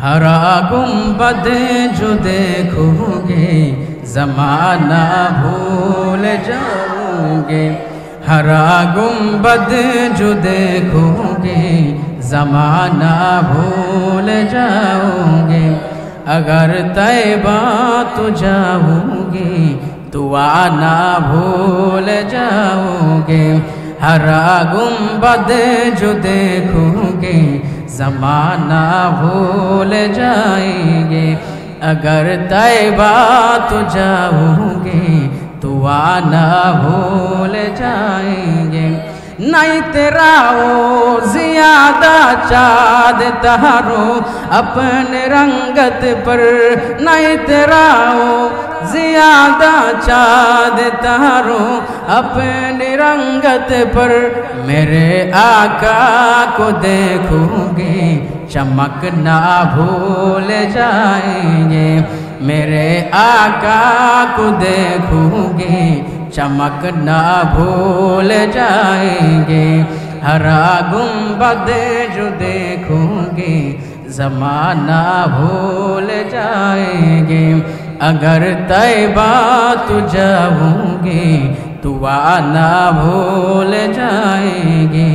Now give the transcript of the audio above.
ہرا گنبد جو دیکھو گے زمانہ بھول جاؤ گے، ہرا گنبد جو دیکھو گے زمانہ بھول جاؤ گے، اگر طیبہ تو جاؤ گے تو آنا بھول جاؤ گے، ہرا گنبد جو دیکھو گے زمانہ بھول جائیں گے، اگر طیبہ تو جاؤ گے تو آنا بھول جائیں گے، نہیں تیرا وہ زیادہ چاند تارو اپنے رنگت پر، نہیں تیرا وہ زیادہ چاند تارو اپنی رنگت پر، میرے آقا کو دیکھو گے چمکنا بھول جائیں گے، میرے آقا کو دیکھو گے چمکنا بھول جائیں گے، ہرا گنبد جو دیکھو گے زمانہ بھول جائیں گے، اگر طیبہ تو جاؤ گے تو آنا بھول جائیں گے۔